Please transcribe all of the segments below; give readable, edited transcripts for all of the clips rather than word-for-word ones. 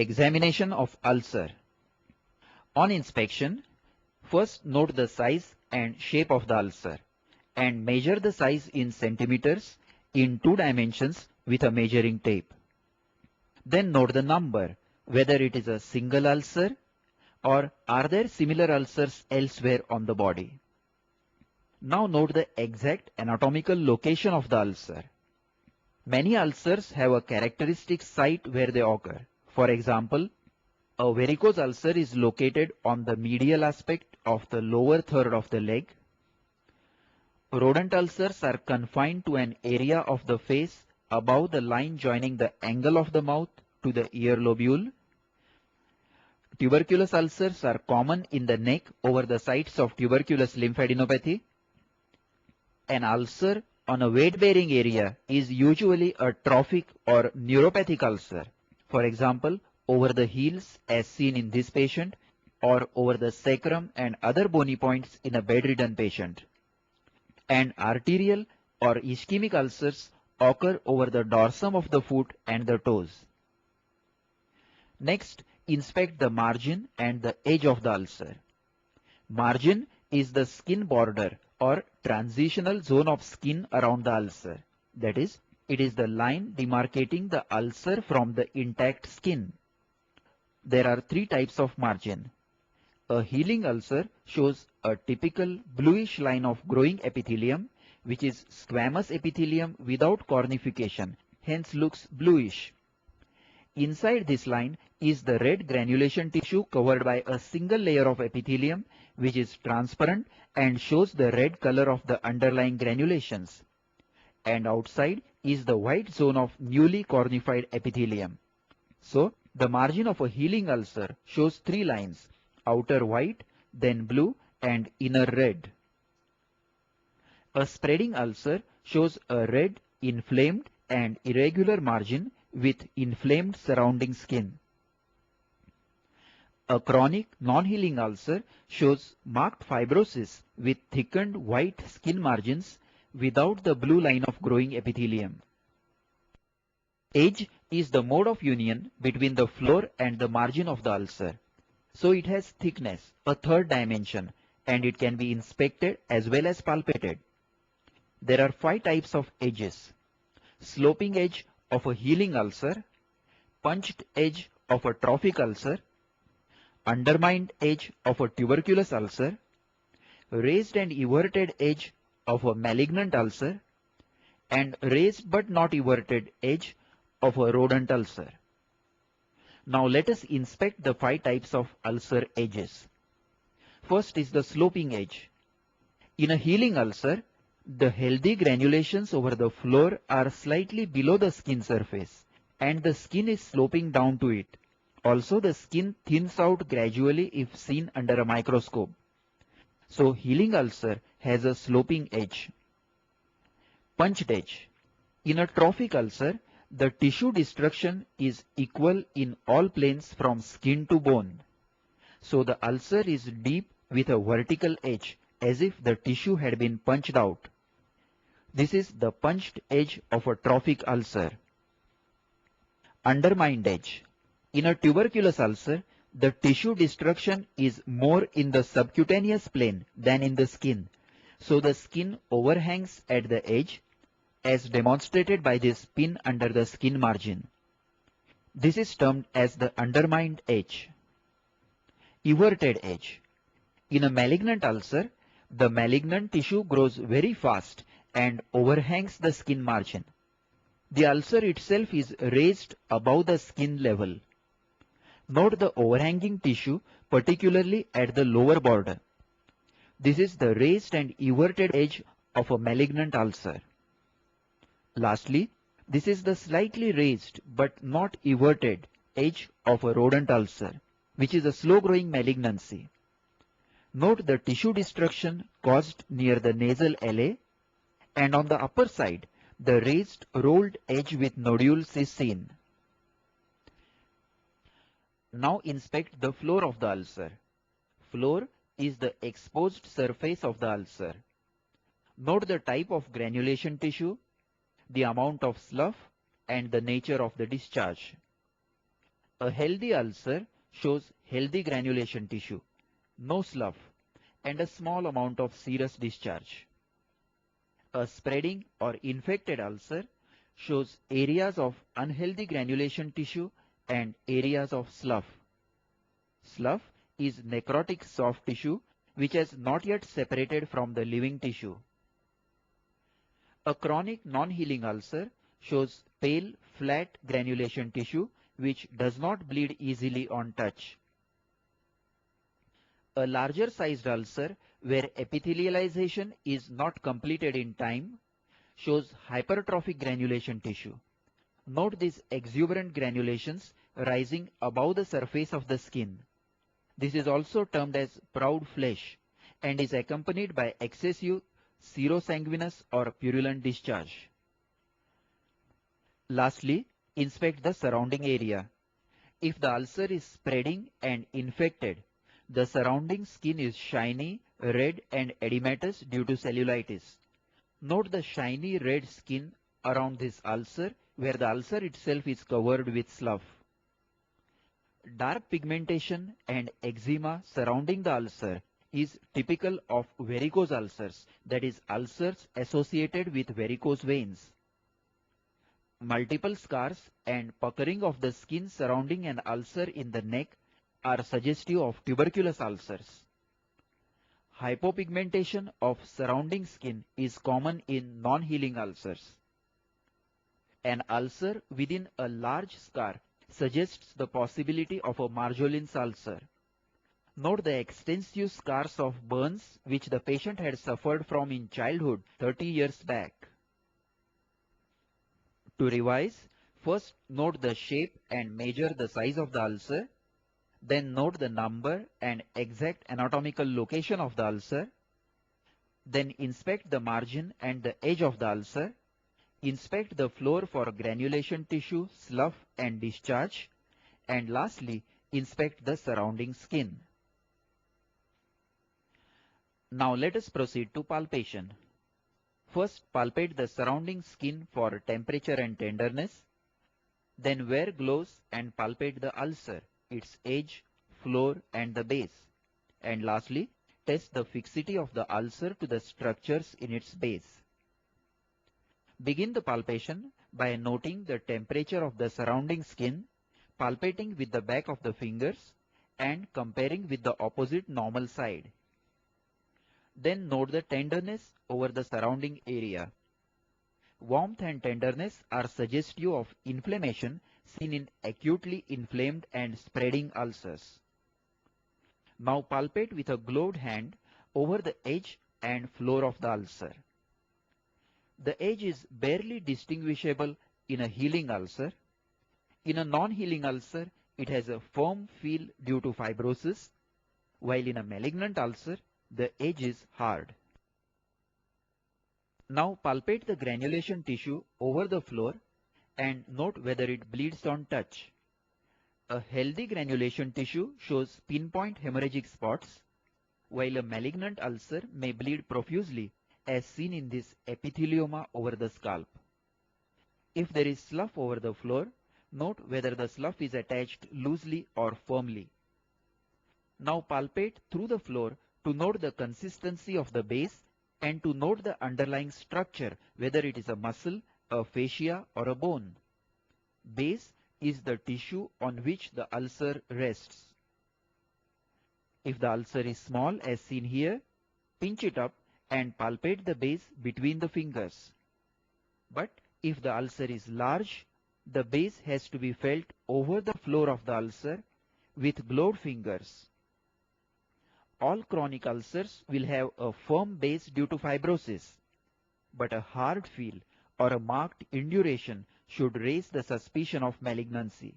Examination of ulcer. On inspection, first note the size and shape of the ulcer and measure the size in centimeters in 2 dimensions with a measuring tape. Then note the number, whether it is a single ulcer or are there similar ulcers elsewhere on the body. Now note the exact anatomical location of the ulcer. Many ulcers have a characteristic site where they occur. For example, a varicose ulcer is located on the medial aspect of the lower third of the leg. Rodent ulcers are confined to an area of the face above the line joining the angle of the mouth to the ear lobule. Tuberculous ulcers are common in the neck over the sites of tuberculous lymphadenopathy. An ulcer on a weight-bearing area is usually a trophic or neuropathic ulcer. For example, over the heels as seen in this patient, or over the sacrum and other bony points in a bedridden patient. And arterial or ischemic ulcers occur over the dorsum of the foot and the toes. Next, inspect the margin and the edge of the ulcer. Margin is the skin border or transitional zone of skin around the ulcer. That is, it is the line demarcating the ulcer from the intact skin. There are 3 types of margin. A healing ulcer shows a typical bluish line of growing epithelium, which is squamous epithelium without cornification, hence looks bluish. Inside this line is the red granulation tissue covered by a single layer of epithelium, which is transparent and shows the red color of the underlying granulations. And outside is the white zone of newly cornified epithelium. So, the margin of a healing ulcer shows 3 lines, outer white, then blue, and inner red. A spreading ulcer shows a red, inflamed, and irregular margin with inflamed surrounding skin. A chronic non-healing ulcer shows marked fibrosis with thickened white skin margins without the blue line of growing epithelium. Edge is the mode of union between the floor and the margin of the ulcer. So it has thickness, a 3rd dimension, and it can be inspected as well as palpated. There are 5 types of edges. Sloping edge of a healing ulcer, punched edge of a trophic ulcer, undermined edge of a tuberculous ulcer, raised and everted edge of a malignant ulcer, and raised but not everted edge of a rodent ulcer. Now let us inspect the 5 types of ulcer edges. First is the sloping edge. In a healing ulcer, the healthy granulations over the floor are slightly below the skin surface, and the skin is sloping down to it. Also, the skin thins out gradually if seen under a microscope. So, healing ulcer has a sloping edge. Punched edge. In a trophic ulcer, the tissue destruction is equal in all planes from skin to bone. So, the ulcer is deep with a vertical edge, as if the tissue had been punched out. This is the punched edge of a trophic ulcer. Undermined edge. In a tuberculous ulcer, the tissue destruction is more in the subcutaneous plane than in the skin. So the skin overhangs at the edge, as demonstrated by this pin under the skin margin. This is termed as the undermined edge. Everted edge. In a malignant ulcer, the malignant tissue grows very fast and overhangs the skin margin. The ulcer itself is raised above the skin level. Note the overhanging tissue, particularly at the lower border. This is the raised and everted edge of a malignant ulcer. Lastly, this is the slightly raised but not everted edge of a rodent ulcer, which is a slow-growing malignancy. Note the tissue destruction caused near the nasal ala, and on the upper side, the raised rolled edge with nodules is seen. Now inspect the floor of the ulcer. Floor is the exposed surface of the ulcer. Note the type of granulation tissue, the amount of slough, and the nature of the discharge. A healthy ulcer shows healthy granulation tissue, no slough, and a small amount of serous discharge. A spreading or infected ulcer shows areas of unhealthy granulation tissue and areas of slough. Slough is necrotic soft tissue which has not yet separated from the living tissue. A chronic non-healing ulcer shows pale, flat granulation tissue which does not bleed easily on touch. A larger sized ulcer where epithelialization is not completed in time shows hypertrophic granulation tissue. Note these exuberant granulations rising above the surface of the skin. This is also termed as proud flesh and is accompanied by excessive serosanguinous or purulent discharge. Lastly, inspect the surrounding area. If the ulcer is spreading and infected, the surrounding skin is shiny, red and edematous due to cellulitis. Note the shiny red skin around this ulcer where the ulcer itself is covered with slough. Dark pigmentation and eczema surrounding the ulcer is typical of varicose ulcers, that is ulcers associated with varicose veins. Multiple scars and puckering of the skin surrounding an ulcer in the neck are suggestive of tuberculous ulcers. Hypopigmentation of surrounding skin is common in non-healing ulcers. An ulcer within a large scar suggests the possibility of a Marjolin's ulcer. Note the extensive scars of burns which the patient had suffered from in childhood 30 years back. To revise, first note the shape and measure the size of the ulcer. Then note the number and exact anatomical location of the ulcer. Then inspect the margin and the edge of the ulcer. Inspect the floor for granulation tissue, slough and discharge. And lastly, inspect the surrounding skin. Now let us proceed to palpation. First, palpate the surrounding skin for temperature and tenderness. Then wear gloves and palpate the ulcer, its edge, floor and the base. And lastly, test the fixity of the ulcer to the structures in its base. Begin the palpation by noting the temperature of the surrounding skin, palpating with the back of the fingers and comparing with the opposite normal side. Then note the tenderness over the surrounding area. Warmth and tenderness are suggestive of inflammation seen in acutely inflamed and spreading ulcers. Now palpate with a gloved hand over the edge and floor of the ulcer. The edge is barely distinguishable in a healing ulcer. In a non-healing ulcer, it has a firm feel due to fibrosis, while in a malignant ulcer, the edge is hard. Now palpate the granulation tissue over the floor and note whether it bleeds on touch. A healthy granulation tissue shows pinpoint hemorrhagic spots, while a malignant ulcer may bleed profusely as seen in this epithelioma over the scalp. If there is slough over the floor, note whether the slough is attached loosely or firmly. Now palpate through the floor to note the consistency of the base and to note the underlying structure, whether it is a muscle, a fascia or a bone. Base is the tissue on which the ulcer rests. If the ulcer is small as seen here, pinch it up and palpate the base between the fingers. But if the ulcer is large, the base has to be felt over the floor of the ulcer with gloved fingers. All chronic ulcers will have a firm base due to fibrosis, but a hard feel or a marked induration should raise the suspicion of malignancy.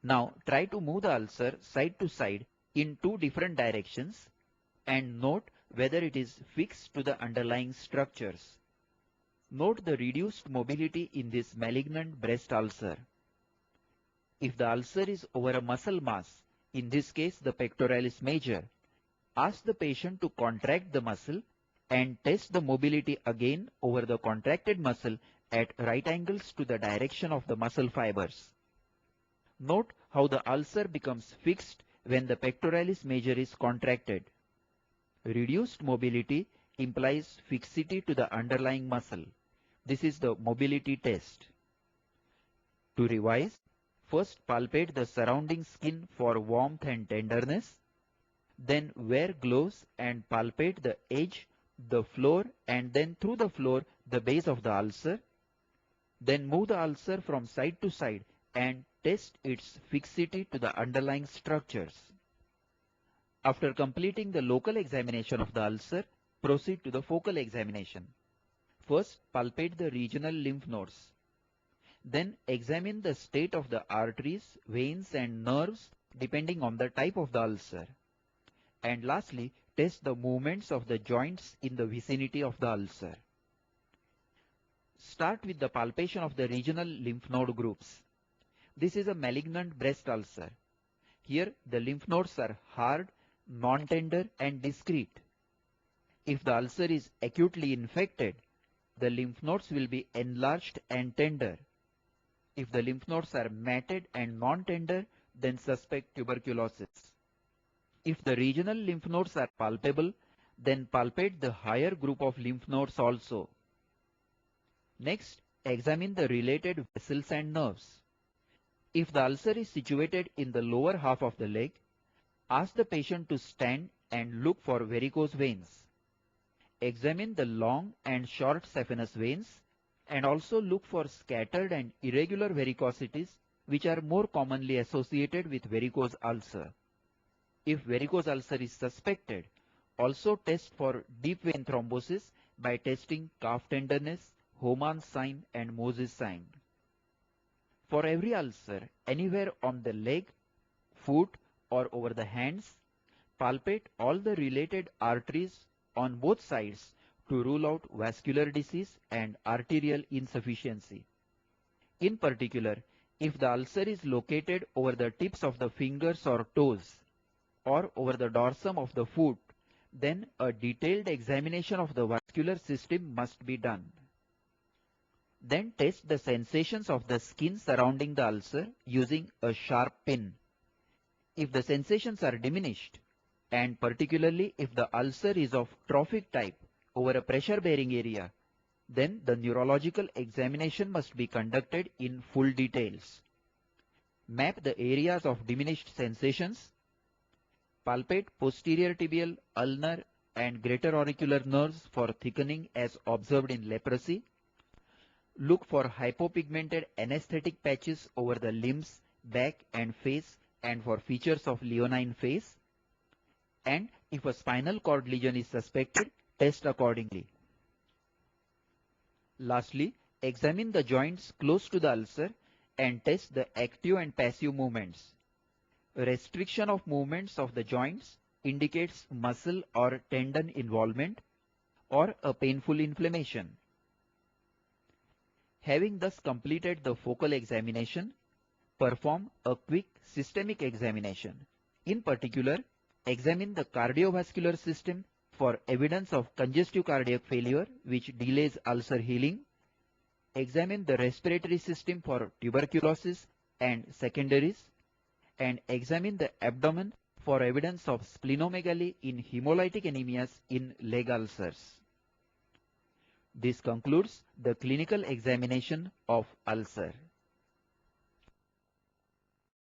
Now try to move the ulcer side to side in two different directions and note whether it is fixed to the underlying structures. Note the reduced mobility in this malignant breast ulcer. If the ulcer is over a muscle mass, in this case the pectoralis major, ask the patient to contract the muscle and test the mobility again over the contracted muscle at right angles to the direction of the muscle fibers. Note how the ulcer becomes fixed when the pectoralis major is contracted. Reduced mobility implies fixity to the underlying muscle. This is the mobility test. To revise, first palpate the surrounding skin for warmth and tenderness. Then wear gloves and palpate the edge, the floor, and then through the floor the base of the ulcer. Then move the ulcer from side to side and test its fixity to the underlying structures. After completing the local examination of the ulcer, proceed to the focal examination. First, palpate the regional lymph nodes. Then examine the state of the arteries, veins and nerves depending on the type of the ulcer. And lastly, test the movements of the joints in the vicinity of the ulcer. Start with the palpation of the regional lymph node groups. This is a malignant breast ulcer. Here the lymph nodes are hard, non-tender and discrete. If the ulcer is acutely infected, the lymph nodes will be enlarged and tender. If the lymph nodes are matted and non-tender, then suspect tuberculosis. If the regional lymph nodes are palpable, then palpate the higher group of lymph nodes also. Next, examine the related vessels and nerves. If the ulcer is situated in the lower half of the leg, ask the patient to stand and look for varicose veins. Examine the long and short saphenous veins and also look for scattered and irregular varicosities which are more commonly associated with varicose ulcer. If varicose ulcer is suspected, also test for deep vein thrombosis by testing calf tenderness, Hohmann's sign and Moses sign. For every ulcer anywhere on the leg, foot or over the hands, palpate all the related arteries on both sides to rule out vascular disease and arterial insufficiency. In particular, if the ulcer is located over the tips of the fingers or toes or over the dorsum of the foot, then a detailed examination of the vascular system must be done. Then test the sensations of the skin surrounding the ulcer using a sharp pin. If the sensations are diminished, and particularly if the ulcer is of trophic type over a pressure-bearing area, then the neurological examination must be conducted in full details. Map the areas of diminished sensations. Palpate posterior tibial, ulnar and greater auricular nerves for thickening as observed in leprosy. Look for hypopigmented anesthetic patches over the limbs, back and face and for features of leonine face. And if a spinal cord lesion is suspected, test accordingly. Lastly, examine the joints close to the ulcer and test the active and passive movements. Restriction of movements of the joints indicates muscle or tendon involvement or a painful inflammation. Having thus completed the focal examination, perform a quick systemic examination. In particular, examine the cardiovascular system for evidence of congestive cardiac failure which delays ulcer healing. Examine the respiratory system for tuberculosis and secondaries, and examine the abdomen for evidence of splenomegaly in hemolytic anemias in leg ulcers. This concludes the clinical examination of ulcer.